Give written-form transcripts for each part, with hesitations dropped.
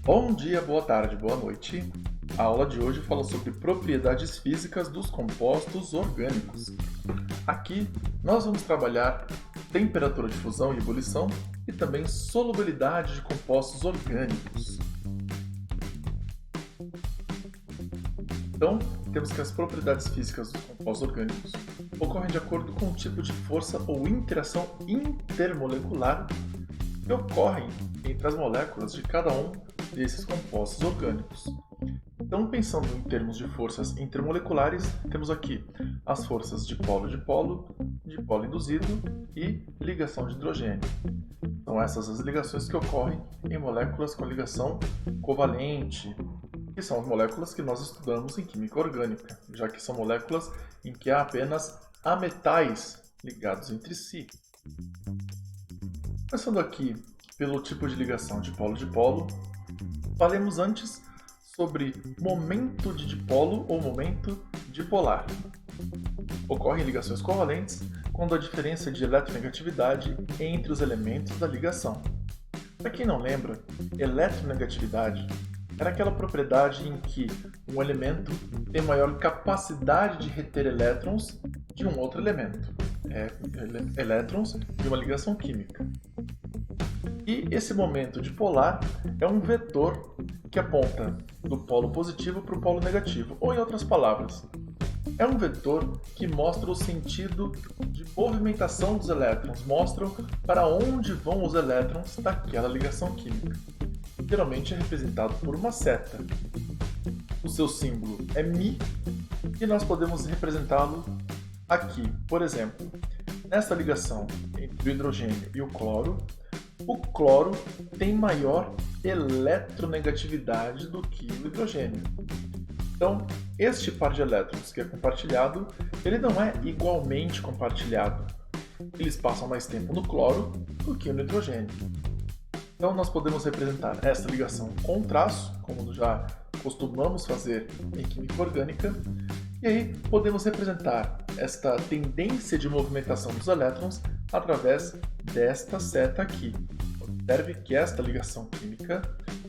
Bom dia, boa tarde, boa noite. A aula de hoje fala sobre propriedades físicas dos compostos orgânicos. Aqui nós vamos trabalhar temperatura de fusão e ebulição e também solubilidade de compostos orgânicos. Então, temos que as propriedades físicas dos compostos orgânicos ocorrem de acordo com o tipo de força ou interação intermolecular que ocorrem entre as moléculas de cada um desses compostos orgânicos. Então, pensando em termos de forças intermoleculares, temos aqui as forças de polo induzido e ligação de hidrogênio. São essas as ligações que ocorrem em moléculas com ligação covalente, que são as moléculas que nós estudamos em química orgânica, já que são moléculas em que há apenas ametais ligados entre si. Começando aqui pelo tipo de ligação de polo, falemos antes sobre momento de dipolo ou momento dipolar. Ocorrem ligações covalentes quando há diferença de eletronegatividade entre os elementos da ligação. Para quem não lembra, eletronegatividade era aquela propriedade em que um elemento tem maior capacidade de reter elétrons de um outro elemento, elétrons de uma ligação química. E esse momento dipolar é um vetor que aponta do polo positivo para o polo negativo, ou em outras palavras, é um vetor que mostra o sentido de movimentação dos elétrons, mostra para onde vão os elétrons daquela ligação química. Geralmente é representado por uma seta. O seu símbolo é Mi e nós podemos representá-lo aqui. Por exemplo, nessa ligação entre o hidrogênio e o cloro tem maior eletronegatividade do que o hidrogênio. Então, este par de elétrons que é compartilhado, ele não é igualmente compartilhado. Eles passam mais tempo no cloro do que no hidrogênio. Então, nós podemos representar esta ligação com traço, como já costumamos fazer em química orgânica, e aí podemos representar esta tendência de movimentação dos elétrons através desta seta aqui. Observe que esta ligação química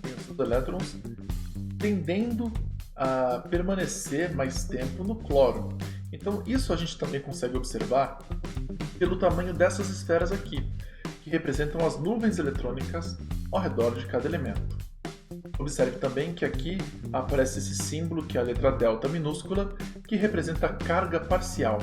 tem os elétrons tendendo a permanecer mais tempo no cloro. Então, isso a gente também consegue observar pelo tamanho dessas esferas aqui, que representam as nuvens eletrônicas ao redor de cada elemento. Observe também que aqui aparece esse símbolo, que é a letra delta minúscula, que representa a carga parcial.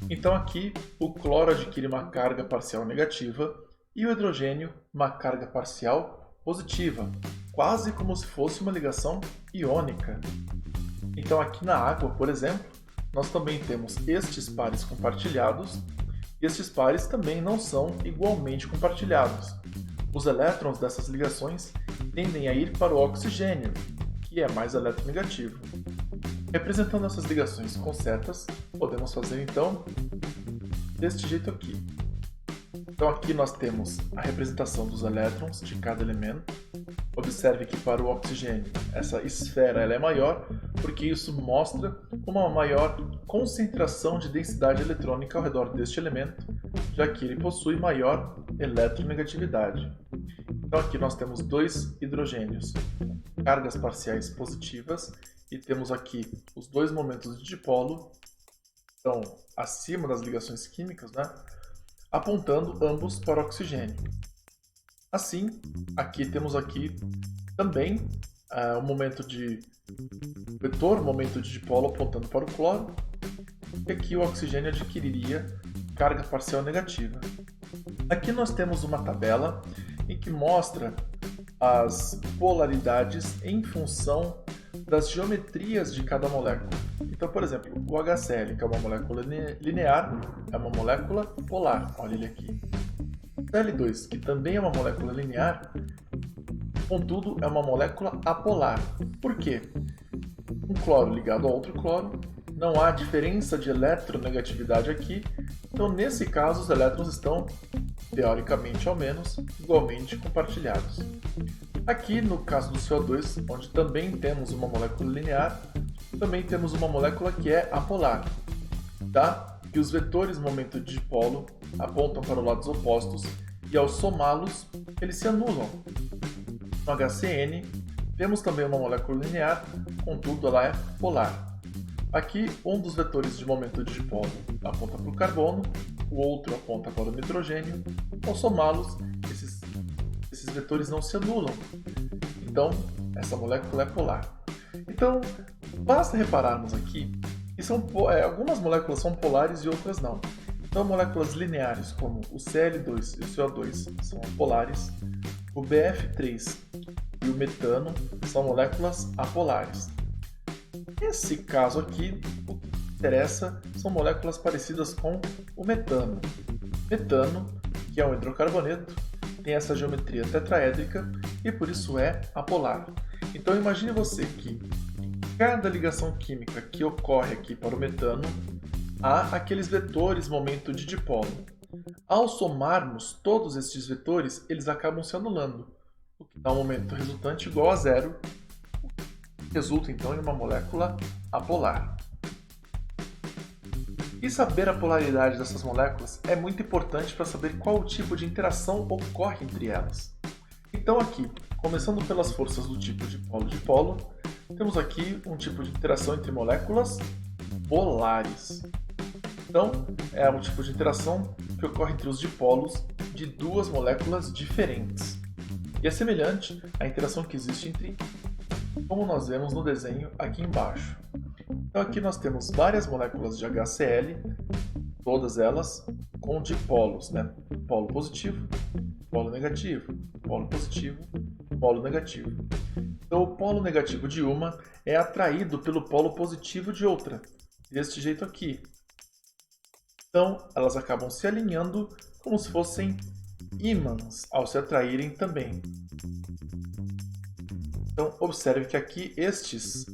Então aqui o cloro adquire uma carga parcial negativa e o hidrogênio uma carga parcial positiva, quase como se fosse uma ligação iônica. Então aqui na água, por exemplo, nós também temos estes pares compartilhados. Estes pares também não são igualmente compartilhados. Os elétrons dessas ligações tendem a ir para o oxigênio, que é mais eletronegativo. Representando essas ligações com setas, podemos fazer então deste jeito aqui. Então aqui nós temos a representação dos elétrons de cada elemento. Observe que para o oxigênio essa esfera ela é maior, porque isso mostra uma maior concentração de densidade eletrônica ao redor deste elemento, já que ele possui maior eletronegatividade. Então aqui nós temos dois hidrogênios, cargas parciais positivas, e temos aqui os dois momentos de dipolo, então acima das ligações químicas, apontando ambos para o oxigênio. Assim, aqui temos também o momento de vetor, momento de dipolo apontando para o cloro, e aqui o oxigênio adquiriria carga parcial negativa. Aqui nós temos uma tabela em que mostra as polaridades em função das geometrias de cada molécula. Então, por exemplo, o HCl, que é uma molécula linear, é uma molécula polar. Olha ele aqui. O Cl2, que também é uma molécula linear, contudo, é uma molécula apolar. Por quê? Um cloro ligado a outro cloro, não há diferença de eletronegatividade aqui, então nesse caso os elétrons estão, teoricamente ao menos, igualmente compartilhados. Aqui no caso do CO2, onde também temos uma molécula linear, também temos uma molécula que é apolar, que os vetores momento de dipolo apontam para os lados opostos e ao somá-los, eles se anulam. No HCN, Temos também uma molécula linear, contudo ela é polar. Aqui, um dos vetores de momento de dipolo aponta para o carbono, o outro aponta para o nitrogênio. Ao somá-los, esses vetores não se anulam. Então, essa molécula é polar. Então, basta repararmos aqui que algumas moléculas são polares e outras não. Então, moléculas lineares como o Cl2 e o CO2 são polares, o BF3 e o metano são moléculas apolares. Nesse caso aqui, o que interessa são moléculas parecidas com o metano. Metano, que é um hidrocarboneto, tem essa geometria tetraédrica e por isso é apolar. Então imagine você que cada ligação química que ocorre aqui para o metano, há aqueles vetores momento de dipolo. Ao somarmos todos estes vetores, eles acabam se anulando, o que dá um momento resultante igual a zero, resulta então em uma molécula apolar. E saber a polaridade dessas moléculas é muito importante para saber qual tipo de interação ocorre entre elas. Então aqui, começando pelas forças do tipo dipolo-dipolo, temos aqui um tipo de interação entre moléculas polares. Então, é um tipo de interação que ocorre entre os dipolos de duas moléculas diferentes. E é semelhante à interação que existe entre, como nós vemos no desenho aqui embaixo. Então aqui nós temos várias moléculas de HCl, todas elas com dipolos, polo positivo, polo negativo, polo positivo, polo negativo. Então o polo negativo de uma é atraído pelo polo positivo de outra, deste jeito aqui. Então elas acabam se alinhando como se fossem ímãs ao se atraírem também. Então observe que aqui estes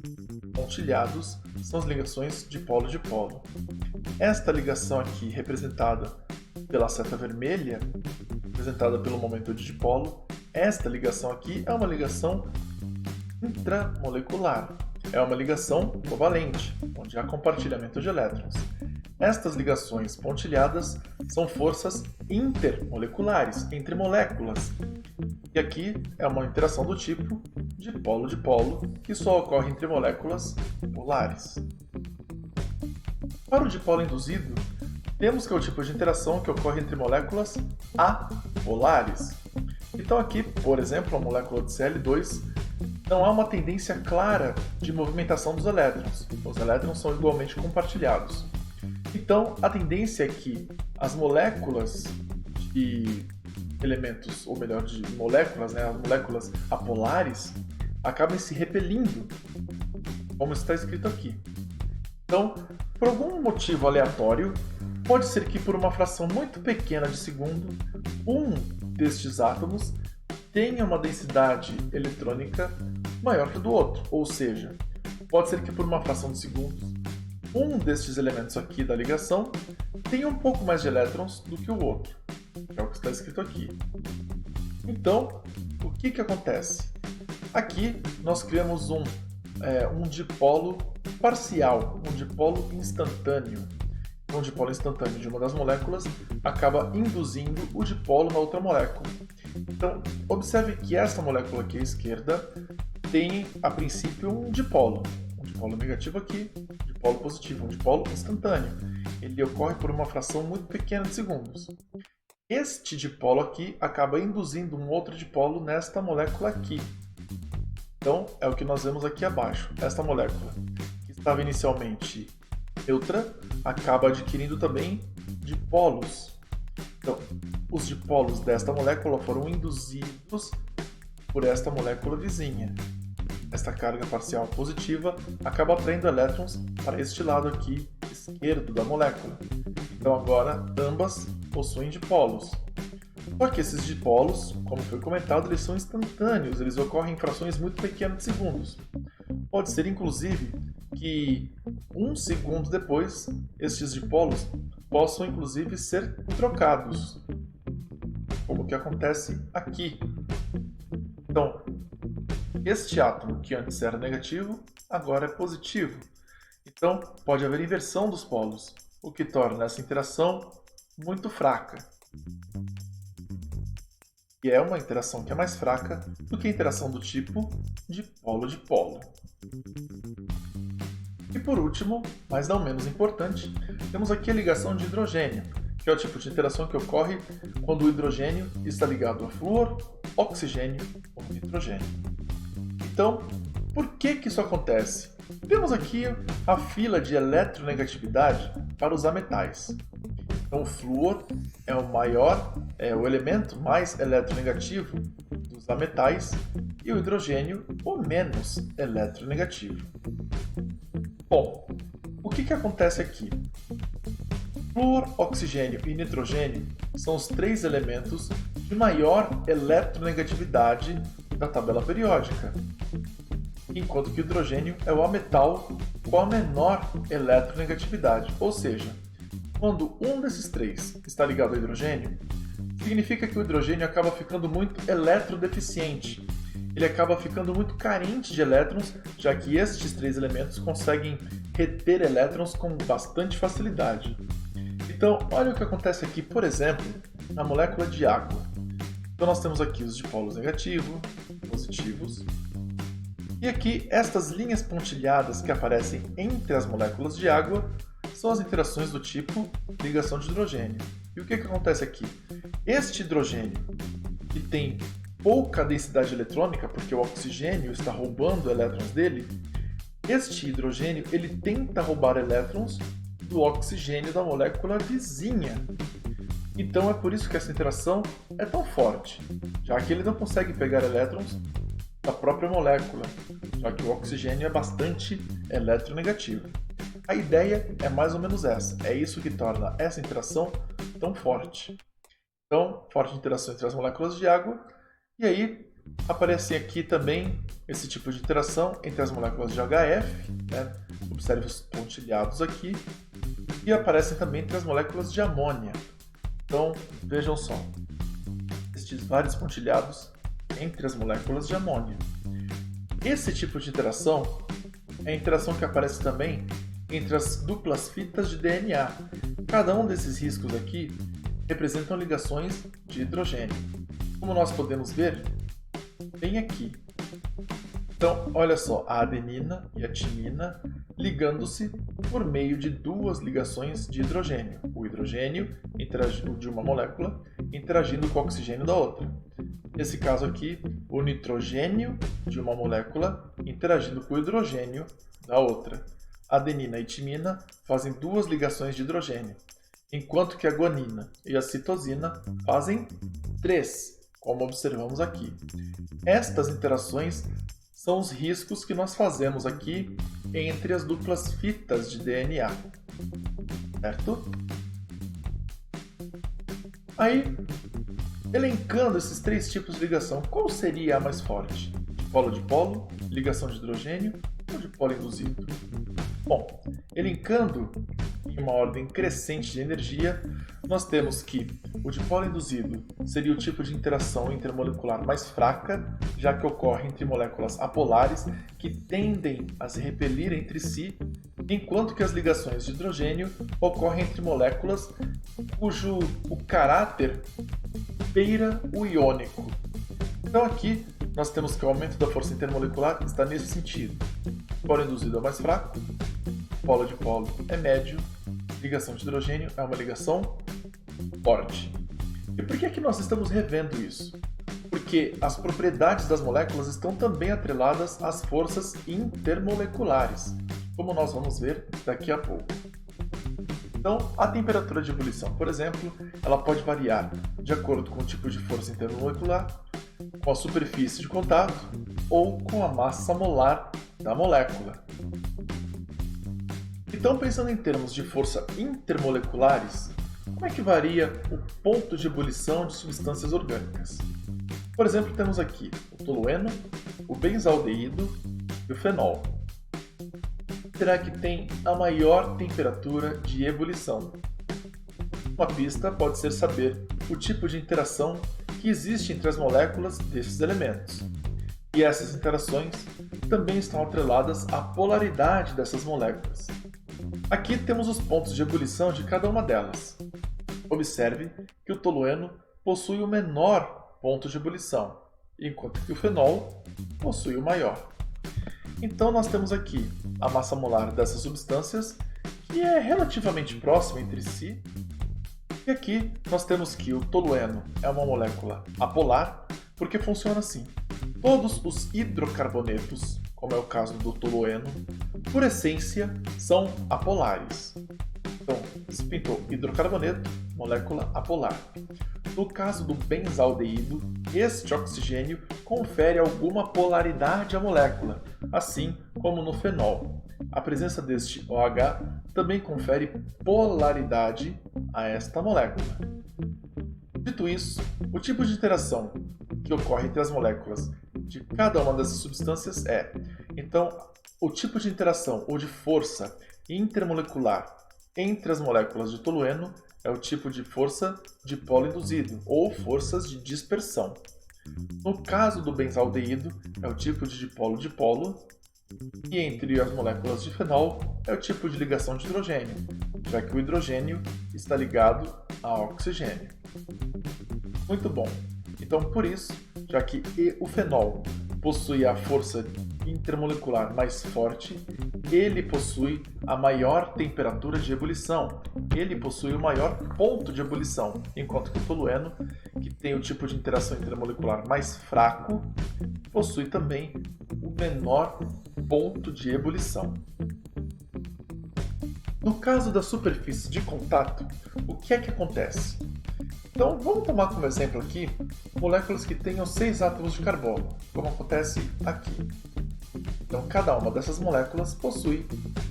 pontilhados são as ligações dipolo-dipolo. Esta ligação aqui, representada pela seta vermelha, representada pelo momento de dipolo, esta ligação aqui é uma ligação intramolecular. É uma ligação covalente, onde há compartilhamento de elétrons. Estas ligações pontilhadas são forças intermoleculares, entre moléculas. E aqui é uma interação do tipo dipolo-dipolo, que só ocorre entre moléculas polares. Para o dipolo induzido, temos que é o tipo de interação que ocorre entre moléculas apolares. Então aqui, por exemplo, a molécula de Cl2, não há uma tendência clara de movimentação dos elétrons. Os elétrons são igualmente compartilhados. Então, a tendência é que as moléculas de elementos, ou melhor, de moléculas, as moléculas apolares, acabem se repelindo, como está escrito aqui. Então, por algum motivo aleatório, pode ser que por uma fração muito pequena de segundo, um destes átomos tenha uma densidade eletrônica maior que a do outro, ou seja, pode ser que por uma fração de segundos, um destes elementos aqui da ligação tenha um pouco mais de elétrons do que o outro, que é o que está escrito aqui. Então, o que acontece? Aqui nós criamos um dipolo parcial, um dipolo instantâneo. Um dipolo instantâneo de uma das moléculas acaba induzindo o dipolo na outra molécula. Então, observe que essa molécula aqui à esquerda tem, a princípio, um dipolo negativo aqui, um dipolo positivo, um dipolo instantâneo. Ele ocorre por uma fração muito pequena de segundos. Este dipolo aqui acaba induzindo um outro dipolo nesta molécula aqui. Então, é o que nós vemos aqui abaixo. Esta molécula, que estava inicialmente neutra, acaba adquirindo também dipolos. Então, os dipolos desta molécula foram induzidos por esta molécula vizinha. Esta carga parcial positiva acaba atraindo elétrons para este lado aqui esquerdo da molécula. Então agora ambas possuem dipolos. Só que esses dipolos, como foi comentado, eles são instantâneos, eles ocorrem em frações muito pequenas de segundos. Pode ser inclusive que um segundo depois estes dipolos possam inclusive ser trocados, como o que acontece aqui. Então, este átomo que antes era negativo, agora é positivo. Então, pode haver inversão dos polos, o que torna essa interação muito fraca. e é uma interação que é mais fraca do que a interação do tipo de polo. E por último, mas não menos importante, temos aqui a ligação de hidrogênio, que é o tipo de interação que ocorre quando o hidrogênio está ligado a flúor, oxigênio ou nitrogênio. Então, por que isso acontece? Temos aqui a fila de eletronegatividade para os ametais. Então, o flúor é o elemento mais eletronegativo dos ametais e o hidrogênio o menos eletronegativo. Bom, o que acontece aqui? Flúor, oxigênio e nitrogênio são os 3 elementos de maior eletronegatividade da tabela periódica, enquanto que o hidrogênio é o ametal com a menor eletronegatividade, ou seja, quando um desses 3 está ligado ao hidrogênio, significa que o hidrogênio acaba ficando muito eletrodeficiente. Ele acaba ficando muito carente de elétrons, já que estes 3 elementos conseguem reter elétrons com bastante facilidade. Então, olha o que acontece aqui, por exemplo, na molécula de água. Então, nós temos aqui os dipolos negativos, positivos, e aqui estas linhas pontilhadas que aparecem entre as moléculas de água são as interações do tipo ligação de hidrogênio. E o que acontece aqui? Este hidrogênio, que tem pouca densidade eletrônica, porque o oxigênio está roubando elétrons dele, este hidrogênio ele tenta roubar elétrons do oxigênio da molécula vizinha. Então é por isso que essa interação é tão forte, já que ele não consegue pegar elétrons da própria molécula, já que o oxigênio é bastante eletronegativo. A ideia é mais ou menos essa, é isso que torna essa interação tão forte. Então, forte interação entre as moléculas de água, e aí aparece aqui também esse tipo de interação entre as moléculas de HF, né? Observe os pontilhados aqui, e aparecem também entre as moléculas de amônia. Então, vejam só, estes vários pontilhados entre as moléculas de amônia. Esse tipo de interação é a interação que aparece também entre as duplas fitas de DNA. Cada um desses riscos aqui representam ligações de hidrogênio. Como nós podemos ver, bem aqui. Então, olha só, a adenina e a timina ligando-se por meio de 2 ligações de hidrogênio. O hidrogênio de uma molécula interagindo com o oxigênio da outra. Nesse caso aqui, o nitrogênio de uma molécula interagindo com o hidrogênio da outra. Adenina e timina fazem 2 ligações de hidrogênio, enquanto que a guanina e a citosina fazem 3, como observamos aqui. Estas interações são os riscos que nós fazemos aqui entre as duplas fitas de DNA, certo? Aí, elencando esses 3 tipos de ligação, qual seria a mais forte? Dipolo-dipolo, ligação de hidrogênio ou dipolo induzido? Bom, elencando em uma ordem crescente de energia, nós temos que o dipolo induzido seria o tipo de interação intermolecular mais fraca, já que ocorre entre moléculas apolares que tendem a se repelir entre si, enquanto que as ligações de hidrogênio ocorrem entre moléculas cujo o caráter beira o iônico. Então aqui nós temos que o aumento da força intermolecular está nesse sentido. O polo induzido é mais fraco, polo-dipolo é médio, ligação de hidrogênio é uma ligação forte. E por que nós estamos revendo isso? Porque as propriedades das moléculas estão também atreladas às forças intermoleculares, como nós vamos ver daqui a pouco. Então, a temperatura de ebulição, por exemplo, ela pode variar de acordo com o tipo de força intermolecular, com a superfície de contato ou com a massa molar da molécula. Então, pensando em termos de força intermoleculares, como é que varia o ponto de ebulição de substâncias orgânicas? Por exemplo, temos aqui o tolueno, o benzaldeído e o fenol. Será que tem a maior temperatura de ebulição? Uma pista pode ser saber o tipo de interação que existe entre as moléculas desses elementos. E essas interações também estão atreladas à polaridade dessas moléculas. Aqui temos os pontos de ebulição de cada uma delas. Observe que o tolueno possui o menor ponto de ebulição, enquanto que o fenol possui o maior. Então nós temos aqui a massa molar dessas substâncias, que é relativamente próxima entre si. E aqui nós temos que o tolueno é uma molécula apolar, porque funciona assim. Todos os hidrocarbonetos, como é o caso do tolueno, por essência são apolares. Então, se pintou hidrocarboneto, molécula apolar. No caso do benzaldeído, este oxigênio confere alguma polaridade à molécula, assim como no fenol. A presença deste OH também confere polaridade a esta molécula. Dito isso, o tipo de interação que ocorre entre as moléculas de cada uma dessas substâncias é, então, o tipo de interação ou de força intermolecular entre as moléculas de tolueno é o tipo de força de polo induzido, ou forças de dispersão. No caso do benzaldeído, é o tipo de dipolo-dipolo, e entre as moléculas de fenol é o tipo de ligação de hidrogênio, já que o hidrogênio está ligado ao oxigênio. Muito bom. Então, por isso, já que o fenol possui a força intermolecular mais forte, ele possui a maior temperatura de ebulição, ele possui o maior ponto de ebulição, enquanto que o tolueno, que tem o tipo de interação intermolecular mais fraco, possui também o menor ponto de ebulição. No caso da superfície de contato, o que é que acontece? Então, vamos tomar como exemplo aqui moléculas que tenham 6 átomos de carbono, como acontece aqui. Então, cada uma dessas moléculas possui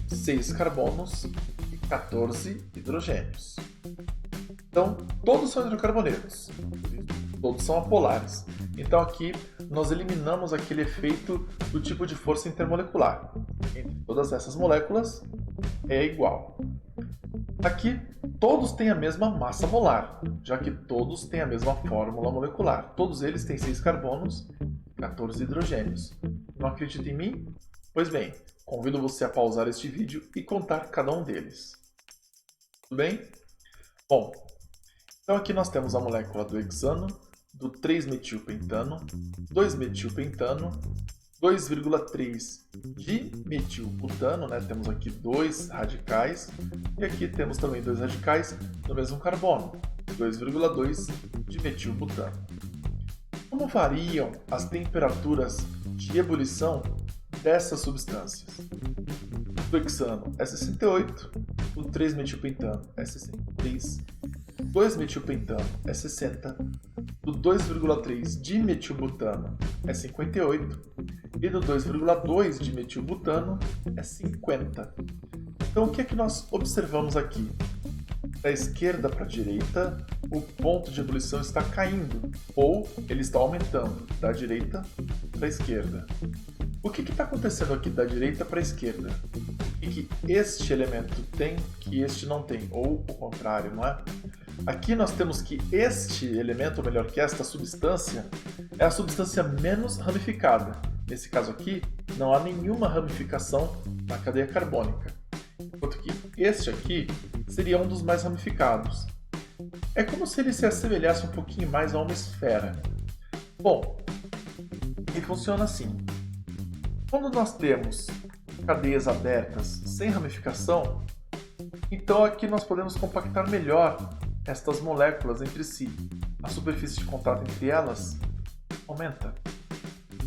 6 carbonos e 14 hidrogênios. Então, todos são hidrocarbonetos, todos são apolares. Então, aqui nós eliminamos aquele efeito do tipo de força intermolecular. Entre todas essas moléculas é igual. Aqui, todos têm a mesma massa molar, já que todos têm a mesma fórmula molecular. Todos eles têm 6 carbonos e 14 hidrogênios. Não acredita em mim? Pois bem, convido você a pausar este vídeo e contar cada um deles. Tudo bem? Bom, então aqui nós temos a molécula do hexano, do 3-metilpentano, 2-metilpentano, 2,3 dimetilbutano, temos aqui 2 radicais, e aqui temos também 2 radicais do mesmo carbono, 2,2 dimetilbutano. Como variam as temperaturas de ebulição dessas substâncias? Do hexano é 68, do 3-metilpentano é 63, 2-metilpentano é 60, do 2,3 dimetilbutano é 58 e do 2,2 dimetilbutano é 50. Então, o que é que nós observamos aqui? Da esquerda para a direita, o ponto de ebulição está caindo, ou ele está aumentando, da direita para a esquerda. O que está acontecendo aqui da direita para a esquerda? O que este elemento tem que este não tem, ou o contrário, não é? Aqui nós temos que este elemento, ou melhor, que esta substância, é a substância menos ramificada. Nesse caso aqui, não há nenhuma ramificação na cadeia carbônica, enquanto que este aqui seria um dos mais ramificados. É como se ele se assemelhasse um pouquinho mais a uma esfera. Bom, e funciona assim. Quando nós temos cadeias abertas sem ramificação, então aqui nós podemos compactar melhor estas moléculas entre si. A superfície de contato entre elas aumenta.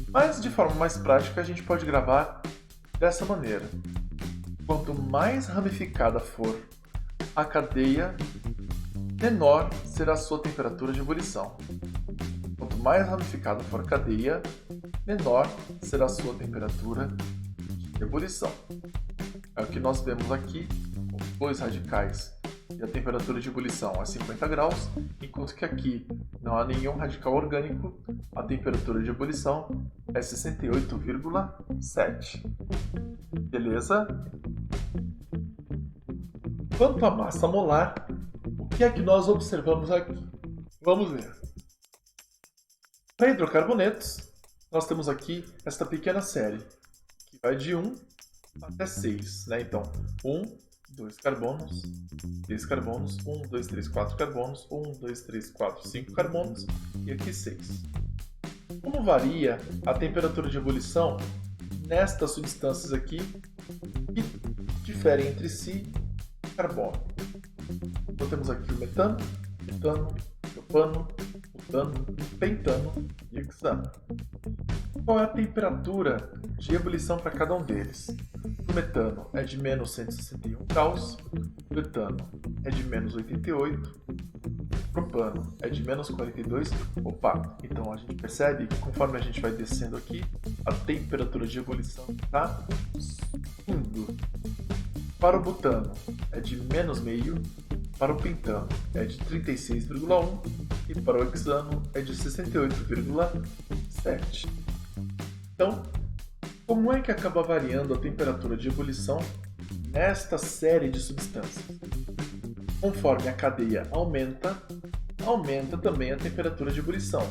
Mas de forma mais prática a gente pode gravar dessa maneira. Quanto mais ramificada for a cadeia, menor será a sua temperatura de ebulição. Quanto mais ramificada for a cadeia, menor será a sua temperatura de ebulição. É o que nós vemos aqui, com os 2 radicais e a temperatura de ebulição é 50 graus, enquanto que aqui não há nenhum radical orgânico, a temperatura de ebulição é 68,7. Beleza? Quanto à massa molar, o que é que nós observamos aqui? Vamos ver. Para hidrocarbonetos, nós temos aqui esta pequena série, que vai de 1 até 6. Então, 1, 2 carbonos, 3 carbonos, 1, 2, 3, 4 carbonos, 1, 2, 3, 4, 5 carbonos e aqui 6. Como varia a temperatura de ebulição nestas substâncias aqui que diferem entre si carbono? Então temos aqui o metano, butano, propano, butano, pentano e hexano. Qual é a temperatura de ebulição para cada um deles? O metano é de menos 161 graus, o butano é de menos 88, o propano é de menos 42. Opa, então a gente percebe que conforme a gente vai descendo aqui, a temperatura de ebulição está subindo. Para o butano é de menos meio, para o pentano é de 36,1 e para o hexano é de 68,7. Então, como é que acaba variando a temperatura de ebulição nesta série de substâncias? Conforme a cadeia aumenta também a temperatura de ebulição.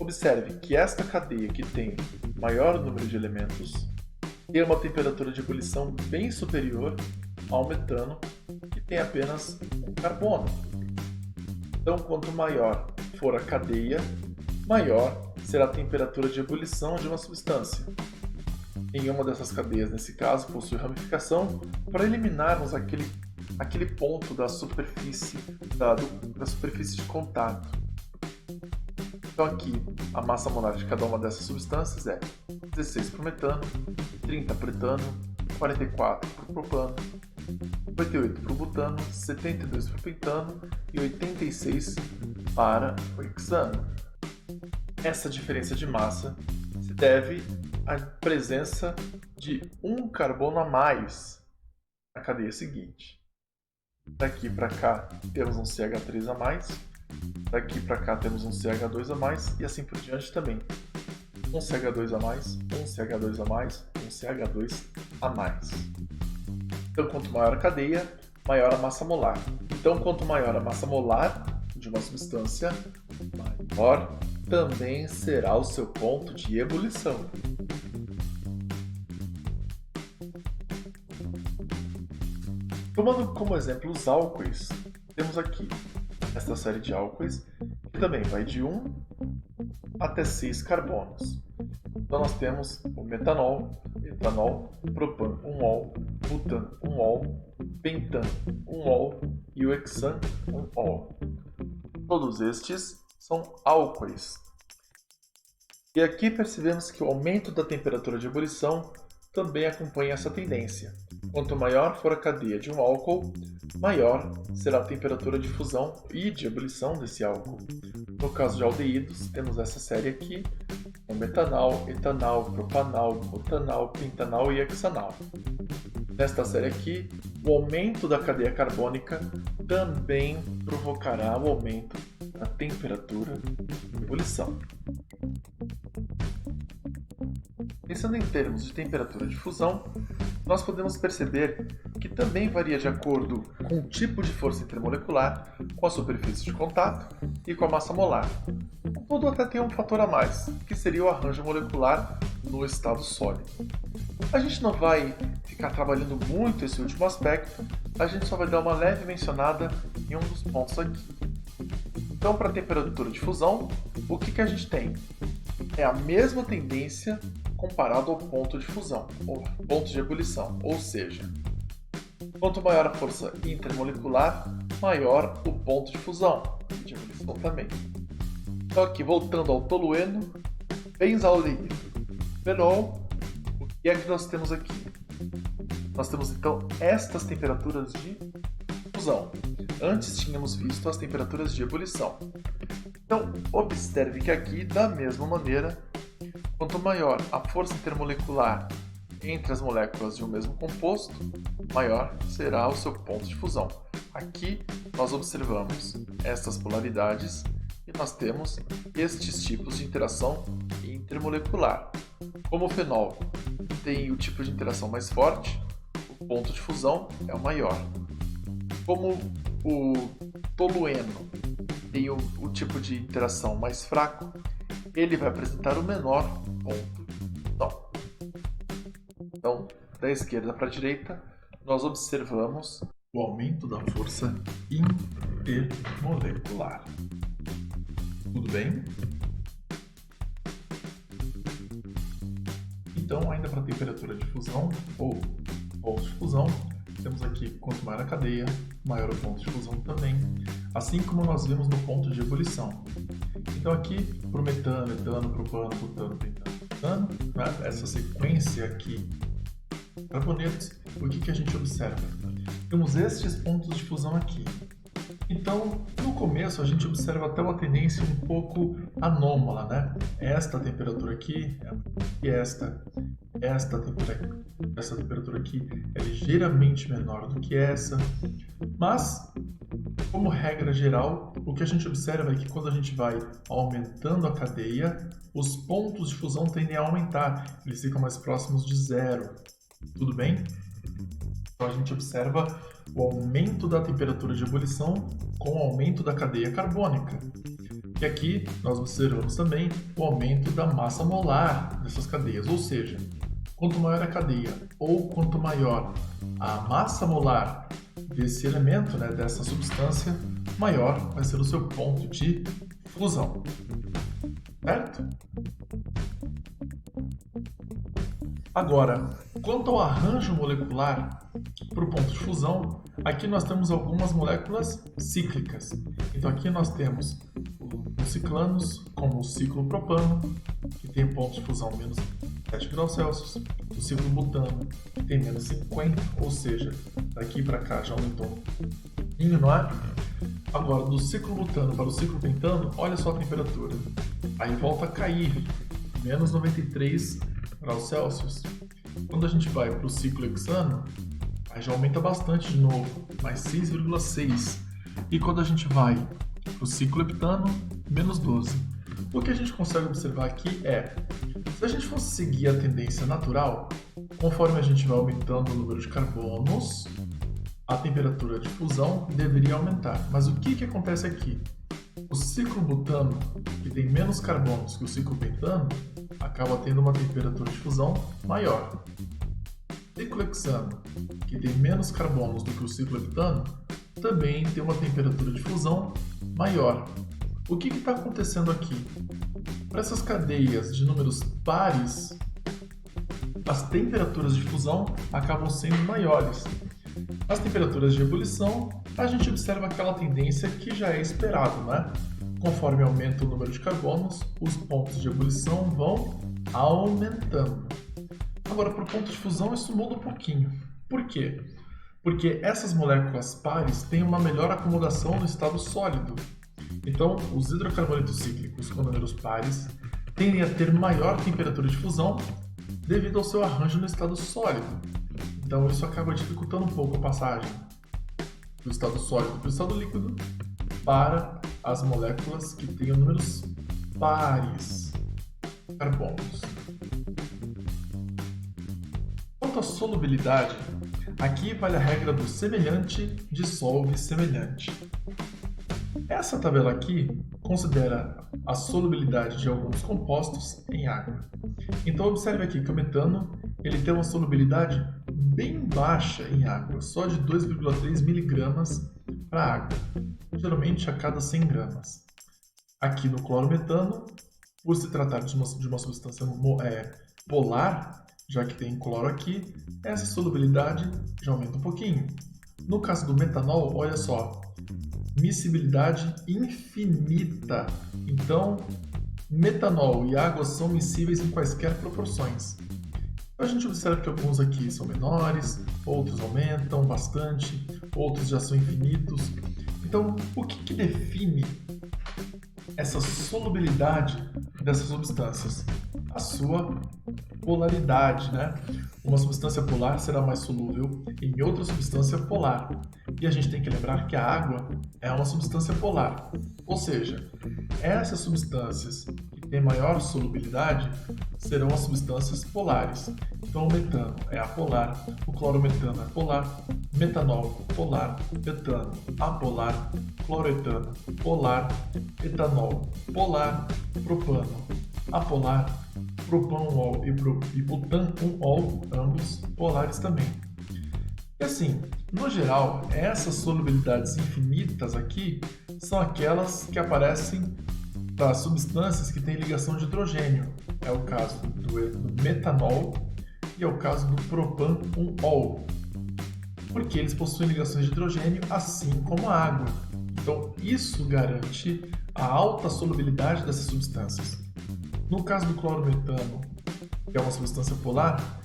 Observe que esta cadeia que tem maior número de elementos tem uma temperatura de ebulição bem superior ao metano, que tem apenas um carbono. Então, quanto maior for a cadeia, maior será a temperatura de ebulição de uma substância. Em uma dessas cadeias, nesse caso, possui ramificação para eliminarmos aquele ponto da superfície, da superfície de contato. Então aqui, a massa molar de cada uma dessas substâncias é 16 para o metano, 30 para o etano, 44 para o propano, 58 para o butano, 72 para o pentano e 86 para o hexano. Essa diferença de massa se deve à presença de um carbono a mais na cadeia seguinte. Daqui para cá temos um CH3 a mais, daqui para cá temos um CH2 a mais e assim por diante também. Um CH2 a mais, um CH2 a mais, um CH2 a mais. Então, quanto maior a cadeia, maior a massa molar. Então, quanto maior a massa molar de uma substância, maior também será o seu ponto de ebulição. Tomando como exemplo os álcoois, temos aqui esta série de álcoois, que também vai de 1 até 6 carbonos. Então nós temos o metanol, etanol, propan, 1-ol, butan, 1-ol, pentan, 1-ol e o hexan, 1-ol. Todos estes são álcoois. E aqui percebemos que o aumento da temperatura de ebulição também acompanha essa tendência. Quanto maior for a cadeia de um álcool, maior será a temperatura de fusão e de ebulição desse álcool. No caso de aldeídos, temos essa série aqui, com metanal, etanal, propanal, butanal, pentanal e hexanal. Nesta série aqui, o aumento da cadeia carbônica também provocará o aumento da temperatura de ebulição. Pensando em termos de temperatura de fusão, nós podemos perceber que também varia de acordo com o tipo de força intermolecular, com a superfície de contato e com a massa molar. Tudo até tem um fator a mais, que seria o arranjo molecular no estado sólido. A gente não vai ficar trabalhando muito esse último aspecto, a gente só vai dar uma leve mencionada em um dos pontos aqui. Então, para a temperatura de fusão, o que a gente tem? É a mesma tendência comparado ao ponto de fusão, ou ponto de ebulição, ou seja, quanto maior a força intermolecular, maior o ponto de fusão, e de ebulição também. Então aqui, voltando ao tolueno, benzaldeído, fenol, o que é que nós temos aqui? Nós temos então estas temperaturas de fusão. Antes tínhamos visto as temperaturas de ebulição. Então, observe que aqui, da mesma maneira, quanto maior a força intermolecular entre as moléculas de um mesmo composto, maior será o seu ponto de fusão. Aqui nós observamos estas polaridades e nós temos estes tipos de interação intermolecular. Como o fenol tem o tipo de interação mais forte, o ponto de fusão é o maior. Como o tolueno tem o tipo de interação mais fraco, ele vai apresentar o menor ponto de fusão. Então, da esquerda para a direita, nós observamos o aumento da força intermolecular. Tudo bem? Então, ainda para a temperatura de fusão ou ponto de fusão, temos aqui, quanto maior a cadeia, maior o ponto de fusão também, assim como nós vimos no ponto de ebulição. Então aqui, para o metano, etano, propano, butano, pentano, butano, né? Essa sequência aqui de carbonetos, o que a gente observa? Temos estes pontos de fusão aqui. Então, no começo, a gente observa até uma tendência um pouco anômala, né? Esta temperatura aqui e esta temperatura aqui é ligeiramente menor do que essa, mas, como regra geral, o que a gente observa é que quando a gente vai aumentando a cadeia, os pontos de fusão tendem a aumentar, eles ficam mais próximos de zero. Tudo bem? Então a gente observa o aumento da temperatura de ebulição com o aumento da cadeia carbônica. E aqui nós observamos também o aumento da massa molar dessas cadeias, ou seja, quanto maior a cadeia ou quanto maior a massa molar desse elemento, né, dessa substância, maior vai ser o seu ponto de fusão. Certo? Agora, quanto ao arranjo molecular para o ponto de fusão, aqui nós temos algumas moléculas cíclicas. Então aqui nós temos os ciclanos, como o ciclopropano, que tem ponto de fusão menos 7 graus Celsius, o ciclobutano, que tem menos 50, ou seja, daqui para cá já aumentou um pouquinho, não é? Agora, do ciclobutano para o ciclopentano, olha só a temperatura. Aí volta a cair, menos 93 graus Celsius. Quando a gente vai para o ciclohexano, aí já aumenta bastante de novo, mais 6,6. E quando a gente vai para o cicloheptano, menos 12. O que a gente consegue observar aqui é, se a gente fosse seguir a tendência natural, conforme a gente vai aumentando o número de carbonos, a temperatura de fusão deveria aumentar. Mas o que acontece aqui? O ciclobutano, que tem menos carbonos que o ciclopentano, acaba tendo uma temperatura de fusão maior. O ciclohexano, que tem menos carbonos do que o cicloheptano, também tem uma temperatura de fusão maior. O que está acontecendo aqui? Para essas cadeias de números pares, as temperaturas de fusão acabam sendo maiores. Nas temperaturas de ebulição, a gente observa aquela tendência que já é esperado, né? Conforme aumenta o número de carbonos, os pontos de ebulição vão aumentando. Agora, para o ponto de fusão, isso muda um pouquinho. Por quê? Porque essas moléculas pares têm uma melhor acomodação no estado sólido. Então, os hidrocarbonetos cíclicos com números pares tendem a ter maior temperatura de fusão devido ao seu arranjo no estado sólido. Então, isso acaba dificultando um pouco a passagem do estado sólido para o estado líquido para as moléculas que tenham números pares carbonos. Quanto à solubilidade, aqui vale a regra do semelhante dissolve semelhante. Essa tabela aqui considera a solubilidade de alguns compostos em água. Então observe aqui que o metano ele tem uma solubilidade bem baixa em água, só de 2,3 miligramas para água, geralmente a cada 100 gramas. Aqui no clorometano, por se tratar de uma substância polar, já que tem cloro aqui, essa solubilidade já aumenta um pouquinho. No caso do metanol, olha só, miscibilidade infinita. Então, metanol e água são miscíveis em quaisquer proporções. A gente observa que alguns aqui são menores, outros aumentam bastante, outros já são infinitos. Então, o que define essa solubilidade dessas substâncias? A sua polaridade, né? Uma substância polar será mais solúvel em outra substância polar. E a gente tem que lembrar que a água é uma substância polar. Ou seja, essas substâncias que têm maior solubilidade serão as substâncias polares. Então o metano é apolar, o clorometano é polar, metanol polar, etano apolar, cloroetano polar, etanol polar, propano apolar, propanol e butanol, ambos polares também. E assim, no geral, essas solubilidades infinitas aqui são aquelas que aparecem para substâncias que têm ligação de hidrogênio. É o caso do metanol e é o caso do propan-1-ol, porque eles possuem ligações de hidrogênio assim como a água. Então, isso garante a alta solubilidade dessas substâncias. No caso do clorometano, que é uma substância polar,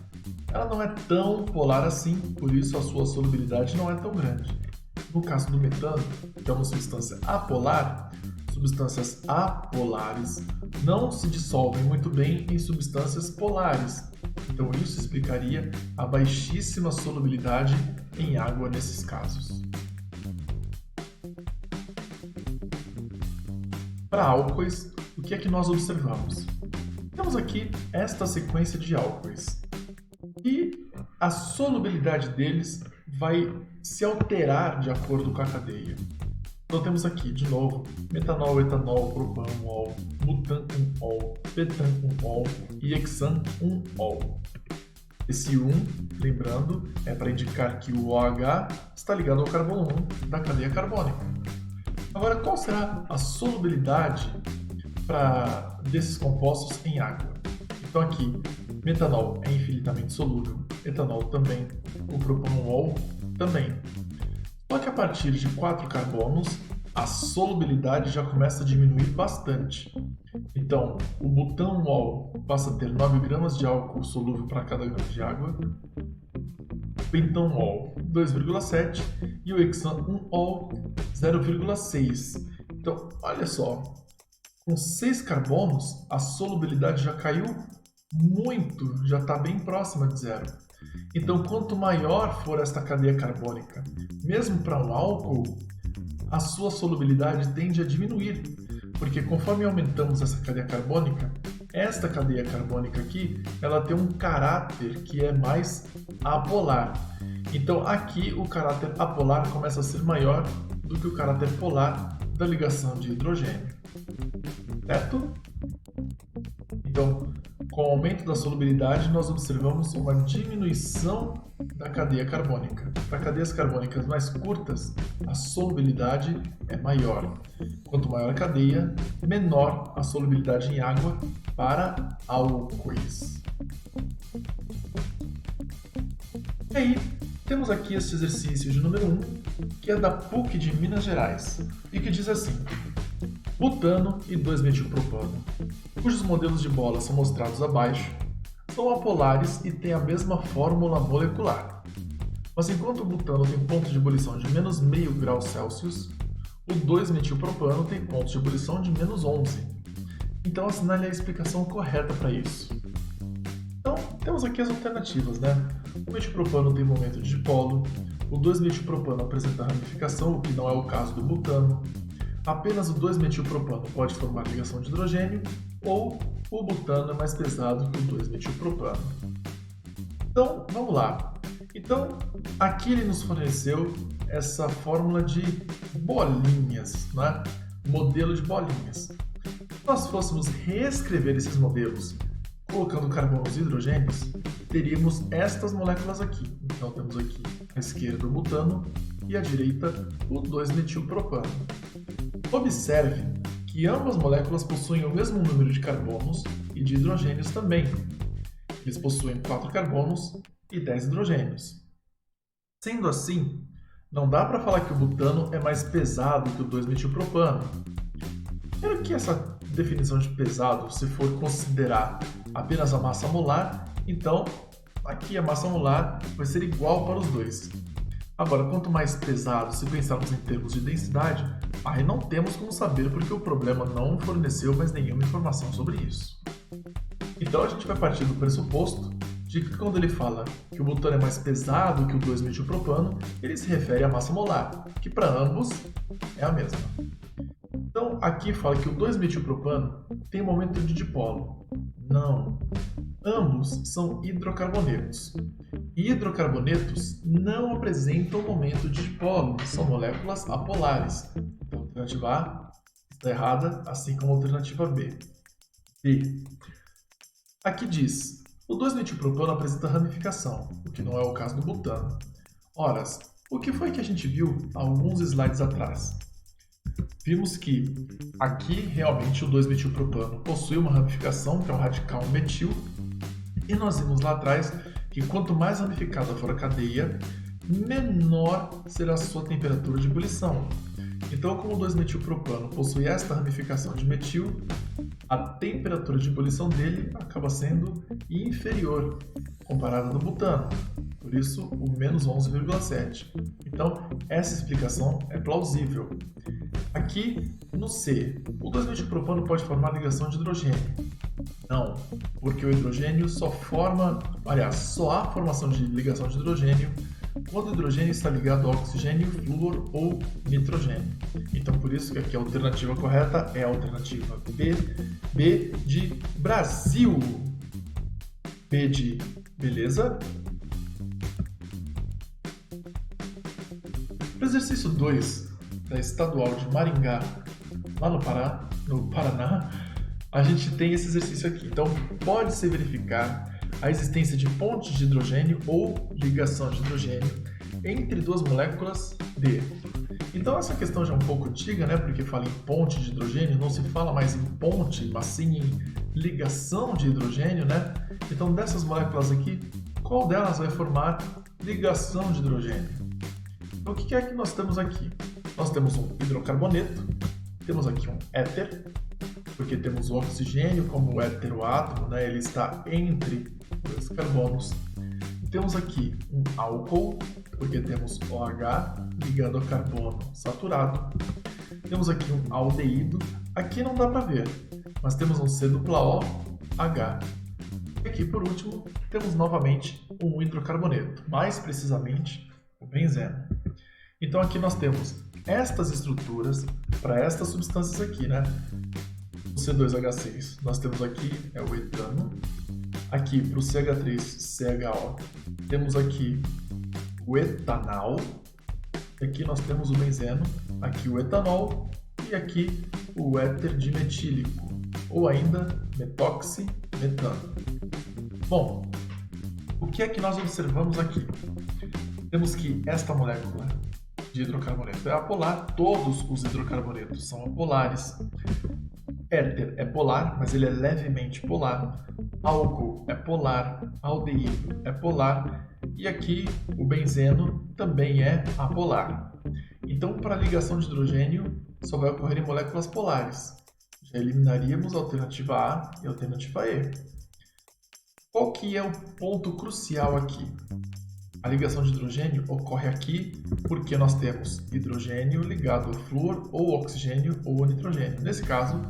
ela não é tão polar assim, por isso a sua solubilidade não é tão grande. No caso do metano, que é uma substância apolar, substâncias apolares não se dissolvem muito bem em substâncias polares. Então isso explicaria a baixíssima solubilidade em água nesses casos. Para álcoois, o que é que nós observamos? Temos aqui esta sequência de álcoois e a solubilidade deles vai se alterar de acordo com a cadeia. Então temos aqui, de novo, metanol, etanol, propan-1-ol, butan-1-ol, petan-1-ol e hexan-1-ol. Esse 1, lembrando, é para indicar que o OH está ligado ao carbono 1 da cadeia carbônica. Agora, qual será a solubilidade desses compostos em água? Então aqui, metanol é infinitamente solúvel, etanol também, o propan-1-ol também. Só que a partir de 4 carbonos, a solubilidade já começa a diminuir bastante. Então, o butan-ol passa a ter 9 gramas de álcool solúvel para cada grama de água, o pentan-ol 2,7 e o hexan-1-ol 0,6. Então, olha só, com 6 carbonos, a solubilidade já caiu muito, já está bem próxima de zero. Então, quanto maior for esta cadeia carbônica, mesmo para um álcool, a sua solubilidade tende a diminuir, porque conforme aumentamos essa cadeia carbônica, esta cadeia carbônica aqui, ela tem um caráter que é mais apolar. Então, aqui o caráter apolar começa a ser maior do que o caráter polar da ligação de hidrogênio. Certo? Então, com o aumento da solubilidade, nós observamos uma diminuição da cadeia carbônica. Para cadeias carbônicas mais curtas, a solubilidade é maior. Quanto maior a cadeia, menor a solubilidade em água para álcoois. E aí, temos aqui esse exercício de número 1, que é da PUC de Minas Gerais, e que diz assim: butano e 2-metilpropano, cujos modelos de bola são mostrados abaixo, são apolares e têm a mesma fórmula molecular. Mas enquanto o butano tem ponto de ebulição de menos meio grau Celsius, o 2-metilpropano tem pontos de ebulição de menos 11. Então assinale a explicação correta para isso. Então, temos aqui as alternativas, né? O metilpropano tem momento de dipolo, o 2-metilpropano apresenta ramificação, o que não é o caso do butano. Apenas o 2-metilpropano pode formar ligação de hidrogênio, ou o butano é mais pesado que o 2-metilpropano. Então, vamos lá. Então, aqui ele nos forneceu essa fórmula de bolinhas, né? Modelo de bolinhas. Se nós fôssemos reescrever esses modelos colocando carbonos e hidrogênios, teríamos estas moléculas aqui. Então, temos aqui à esquerda o butano e à direita o 2-metilpropano. Observe que ambas moléculas possuem o mesmo número de carbonos e de hidrogênios também. Eles possuem 4 carbonos e 10 hidrogênios. Sendo assim, não dá para falar que o butano é mais pesado que o 2-metilpropano. Sendo que essa definição de pesado, se for considerar apenas a massa molar, então aqui a massa molar vai ser igual para os dois. Agora, quanto mais pesado, se pensarmos em termos de densidade, aí não temos como saber porque o problema não forneceu mais nenhuma informação sobre isso. Então a gente vai partir do pressuposto de que quando ele fala que o butano é mais pesado que o 2-metilpropano, ele se refere à massa molar, que para ambos é a mesma. Então aqui fala que o 2-metilpropano tem um momento de dipolo. Não. Ambos são hidrocarbonetos. E hidrocarbonetos não apresentam momento de dipolo, são moléculas apolares. Então, a alternativa A está errada, assim como a alternativa B. B. Aqui diz: o 2-metilpropano apresenta ramificação, o que não é o caso do butano. Ora, o que foi que a gente viu alguns slides atrás? Vimos que aqui realmente o 2-metilpropano possui uma ramificação, que é um radical metil, e nós vimos lá atrás que quanto mais ramificada for a cadeia, menor será a sua temperatura de ebulição. Então, como o 2-metilpropano possui esta ramificação de metil, a temperatura de ebulição dele acaba sendo inferior comparada do butano. Por isso, o menos 11,7. Então, essa explicação é plausível. Aqui no C, o 2-metilpropano pode formar ligação de hidrogênio. Não, porque o hidrogênio só há formação de ligação de hidrogênio quando o hidrogênio está ligado ao oxigênio, flúor ou nitrogênio. Então, por isso que aqui a alternativa correta é a alternativa B, B de Brasil. B de beleza. Para o exercício 2 da Estadual de Maringá, lá no Paraná, a gente tem esse exercício aqui. Então, pode-se verificar a existência de pontes de hidrogênio ou ligação de hidrogênio entre duas moléculas de. Então, essa questão já é um pouco antiga, né? Porque fala em ponte de hidrogênio, não se fala mais em ponte, mas sim em ligação de hidrogênio, né? Então, dessas moléculas aqui, qual delas vai formar ligação de hidrogênio? Então, o que é que nós temos aqui? Nós temos um hidrocarboneto, temos aqui um éter, porque temos o oxigênio como heteroátomo, né? Ele está entre dois carbonos. Temos aqui um álcool, porque temos OH ligado ao carbono saturado. Temos aqui um aldeído, aqui não dá para ver, mas temos um C-OH. E aqui, por último, temos novamente um hidrocarboneto, mais precisamente o benzeno. Então aqui nós temos estas estruturas para estas substâncias aqui, né? O C2H6, nós temos aqui o etano. Aqui para o CH3CHO, temos aqui o etanal. Aqui nós temos o benzeno, aqui o etanol e aqui o éter dimetílico, ou ainda metoximetano. Bom, o que é que nós observamos aqui? Temos que esta molécula de hidrocarboneto é apolar, todos os hidrocarbonetos são apolares. Éter é polar, mas ele é levemente polar. Álcool é polar, aldeído é polar e aqui o benzeno também é apolar. Então, para a ligação de hidrogênio, só vai ocorrer em moléculas polares. Já eliminaríamos a alternativa A e a alternativa E. Qual que é o ponto crucial aqui? A ligação de hidrogênio ocorre aqui porque nós temos hidrogênio ligado ao flúor, ou oxigênio, ou nitrogênio. Nesse caso,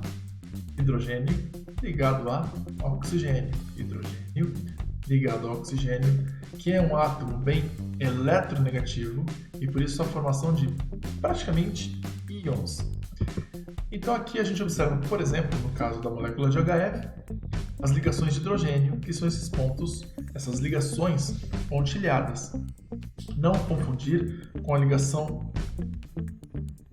hidrogênio ligado a oxigênio. Hidrogênio ligado a oxigênio, que é um átomo bem eletronegativo e por isso a formação de praticamente íons. Então aqui a gente observa, por exemplo, no caso da molécula de HF, as ligações de hidrogênio, que são esses pontos, essas ligações pontilhadas. Não confundir com a ligação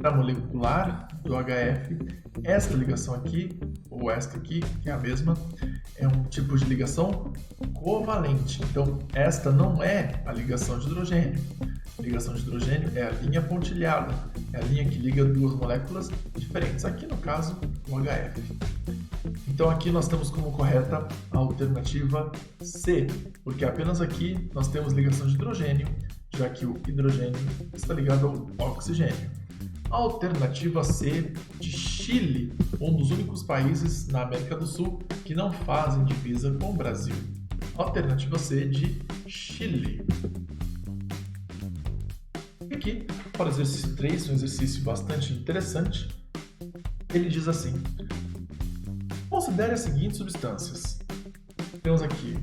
molecular do HF. Esta ligação aqui, ou esta aqui, que é a mesma, é um tipo de ligação covalente. Então, esta não é a ligação de hidrogênio. A ligação de hidrogênio é a linha pontilhada, é a linha que liga duas moléculas diferentes. Aqui, no caso, o HF. Então, aqui nós temos como correta a alternativa C, porque apenas aqui nós temos ligação de hidrogênio, já que o hidrogênio está ligado ao oxigênio. A alternativa C de Chile, um dos únicos países na América do Sul que não fazem divisa com o Brasil. Alternativa C de Chile. Aqui, para o exercício 3, um exercício bastante interessante, ele diz assim: considere as seguintes substâncias. Temos aqui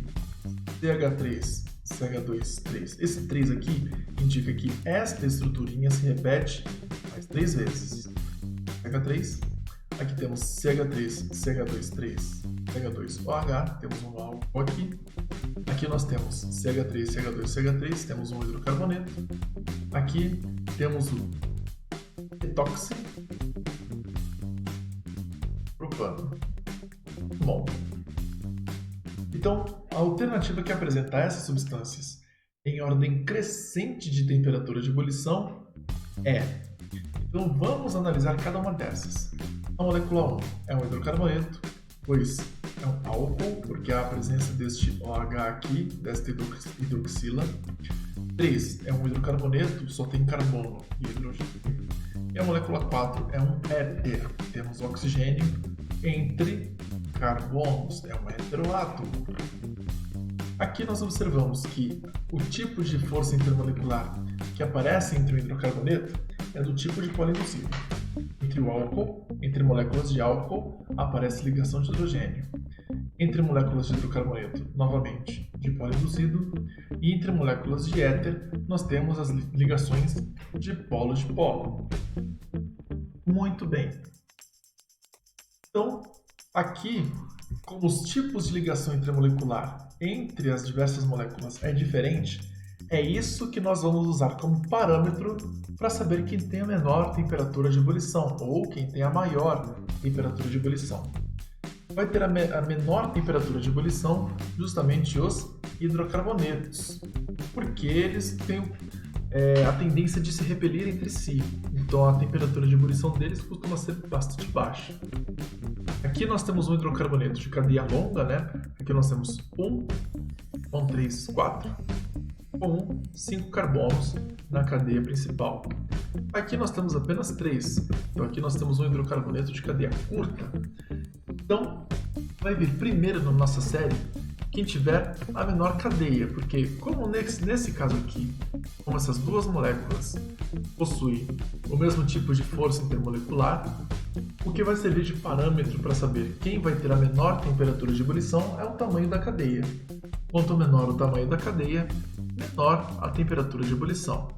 CH3, CH2, 3. Esse 3 aqui indica que esta estruturinha se repete mais 3 vezes. CH3, aqui temos CH3, CH2, 3, CH2OH, temos um álcool aqui. Aqui nós temos CH3, CH2, CH3, temos um hidrocarboneto. Aqui temos o etoxipropano. Bom, então a alternativa que apresenta essas substâncias em ordem crescente de temperatura de ebulição? É. Então vamos analisar cada uma dessas. A molécula 1 é um hidrocarboneto, 2 é um álcool, porque há a presença deste OH aqui, desta hidroxila. 3 é um hidrocarboneto, só tem carbono e hidrogênio. E a molécula 4 é um éter, temos oxigênio entre carbonos, é um heteroátomo. Aqui nós observamos que o tipo de força intermolecular que aparece entre o hidrocarboneto é do tipo de poliindúcil. Entre o álcool, entre moléculas de álcool, aparece ligação de hidrogênio. Entre moléculas de hidrocarboneto, novamente, de poliinduzido. E entre moléculas de éter, nós temos as ligações de polo de polo. Muito bem. Então, aqui, como os tipos de ligação intermolecular entre as diversas moléculas é diferente, é isso que nós vamos usar como parâmetro para saber quem tem a menor temperatura de ebulição ou quem tem a maior temperatura de ebulição. Vai ter a menor temperatura de ebulição justamente os hidrocarbonetos, porque eles têm a tendência de se repelir entre si, então a temperatura de ebulição deles costuma ser bastante baixa. Aqui nós temos um hidrocarboneto de cadeia longa, né? Aqui nós temos 1, 3, 4, com 5 carbonos na cadeia principal. Aqui nós temos apenas 3, então aqui nós temos um hidrocarboneto de cadeia curta. Então, vai vir primeiro na nossa série quem tiver a menor cadeia, porque como nesse caso aqui, como essas duas moléculas possuem o mesmo tipo de força intermolecular, o que vai servir de parâmetro para saber quem vai ter a menor temperatura de ebulição é o tamanho da cadeia. Quanto menor o tamanho da cadeia, menor a temperatura de ebulição.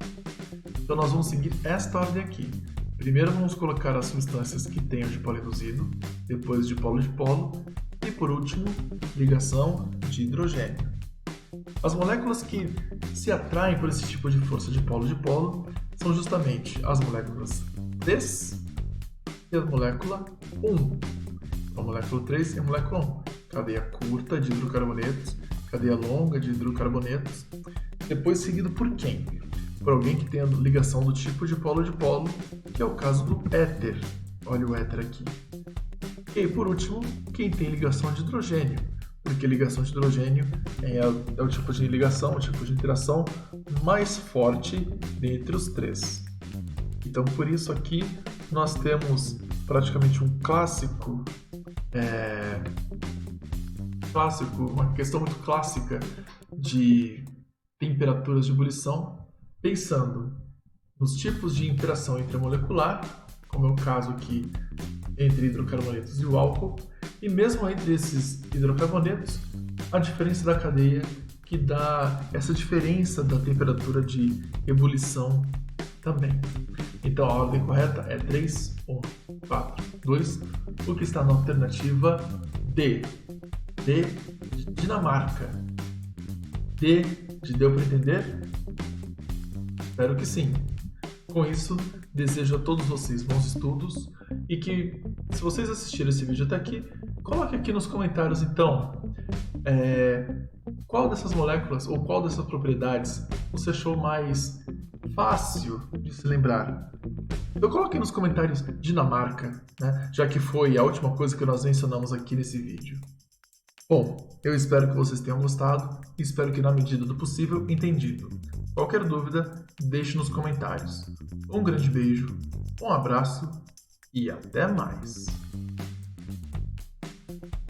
Então nós vamos seguir esta ordem aqui. Primeiro vamos colocar as substâncias que tenham de polo induzido, depois de polo de polo e por último, ligação de hidrogênio. As moléculas que se atraem por esse tipo de força de polo são justamente as moléculas 3 e a molécula 1. A molécula 3 e a molécula 1. Cadeia curta de hidrocarbonetos, cadeia longa de hidrocarbonetos, depois seguido por quem? Por alguém que tenha ligação do tipo de polo, que é o caso do éter. Olha o éter aqui. E por último, quem tem ligação de hidrogênio, porque ligação de hidrogênio é o tipo de ligação, o tipo de interação mais forte dentre os três. Então, por isso aqui nós temos praticamente um clássico, uma questão muito clássica de temperaturas de ebulição, pensando nos tipos de interação intermolecular, como é o caso aqui entre hidrocarbonetos e o álcool, e mesmo entre esses hidrocarbonetos, a diferença da cadeia que dá essa diferença da temperatura de ebulição também. Então a ordem correta é 3, 1, 4, 2, o que está na alternativa D. D de Dinamarca. D de deu para entender? Espero que sim. Com isso, desejo a todos vocês bons estudos e que, se vocês assistiram esse vídeo até aqui, coloque aqui nos comentários, então, qual dessas moléculas ou qual dessas propriedades você achou mais fácil de se lembrar. Eu coloquei nos comentários Dinamarca, né, já que foi a última coisa que nós mencionamos aqui nesse vídeo. Bom, eu espero que vocês tenham gostado e espero que, na medida do possível, entendido. Qualquer dúvida, deixe nos comentários. Um grande beijo, um abraço e até mais!